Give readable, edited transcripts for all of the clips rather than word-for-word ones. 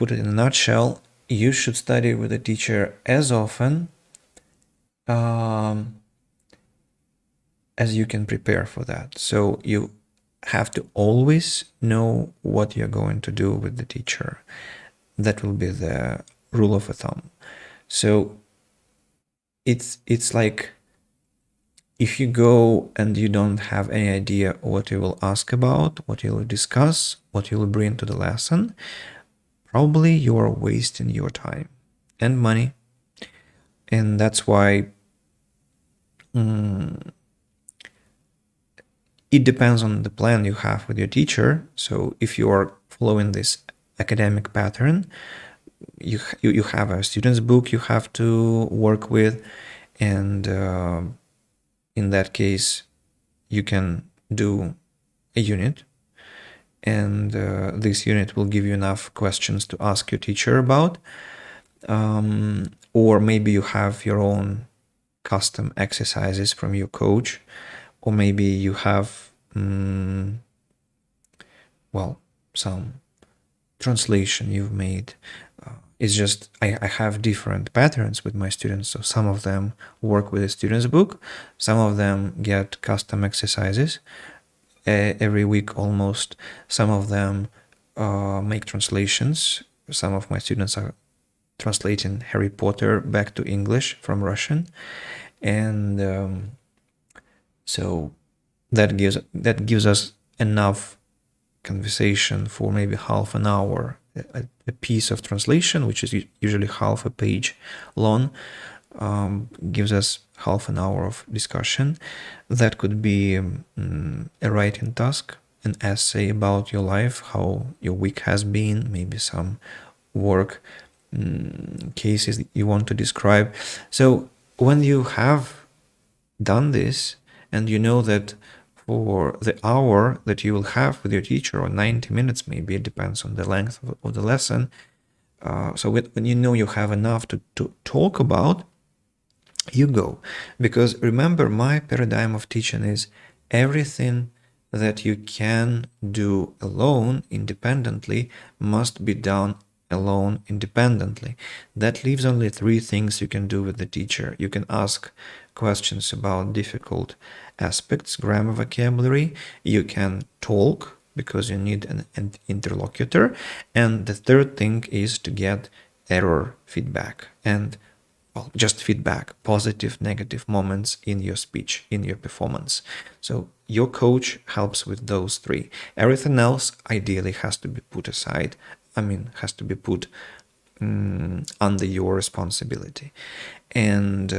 put it in a nutshell, you should study with a teacher as often as you can prepare for that. So you have to always know what you're going to do with the teacher. That will be the rule of thumb. So it's like, if you go and you don't have any idea what you will ask about, what you will discuss, what you will bring to the lesson, probably you are wasting your time and money. And that's why it depends on the plan you have with your teacher. So if you are following this academic pattern, you have a student's book you have to work with, and in that case you can do a unit, and this unit will give you enough questions to ask your teacher about, or maybe you have your own custom exercises from your coach, or maybe you have well, some translation you've made. It's just I have different patterns with my students. So some of them work with a student's book, some of them get custom exercises every week almost, some of them make translations. Some of my students are translating Harry Potter back to English from Russian, and so that gives us enough conversation for maybe half an hour. A piece of translation, which is usually half a page long, gives us half an hour of discussion. That could be a writing task, an essay about your life, how your week has been, maybe some work cases that you want to describe. So when you have done this, and you know that for the hour that you will have with your teacher, or 90 minutes maybe, it depends on the length of the lesson. So when you know you have enough to talk about, you go. Because remember, my paradigm of teaching is everything that you can do alone, independently, must be done alone, independently. That leaves only 3 things you can do with the teacher. You can ask questions about difficult aspects, grammar, vocabulary. You can talk, because you need an interlocutor. And the third thing is to get error feedback, and well, just feedback, positive, negative moments in your speech, in your performance. So your coach helps with those 3. Everything else ideally has to be put aside. Has to be put under your responsibility. And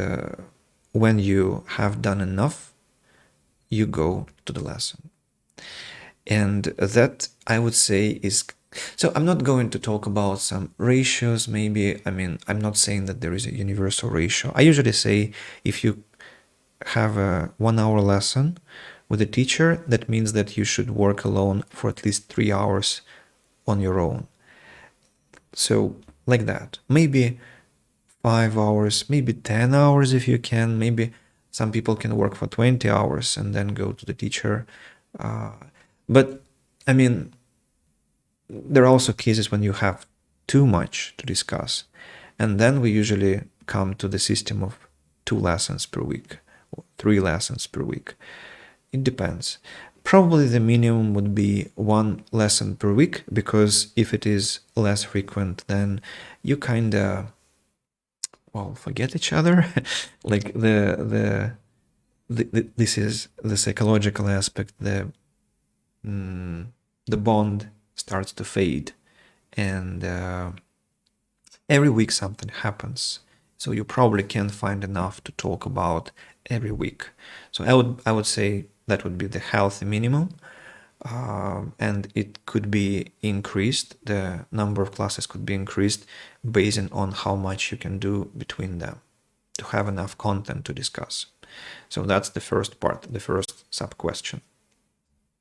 when you have done enough, you go to the lesson. And that, I would say, is... So I'm not going to talk about some ratios, maybe. I'm not saying that there is a universal ratio. I usually say, if you have a 1-hour lesson with a teacher, that means that you should work alone for at least 3 hours on your own. So like that, maybe 5 hours, maybe 10 hours if you can. Maybe some people can work for 20 hours and then go to the teacher. But there are also cases when you have too much to discuss, and then we usually come to the system of 2 lessons per week or 3 lessons per week. It depends. Probably the minimum would be 1 lesson per week, because if it is less frequent, then you kind of, well, forget each other. Like this is the psychological aspect. The bond starts to fade, and every week something happens. So you probably can't find enough to talk about every week. So I would say that would be the healthy minimum, and it could be increased. The number of classes could be increased based on how much you can do between them to have enough content to discuss. So that's the first part, the first sub-question.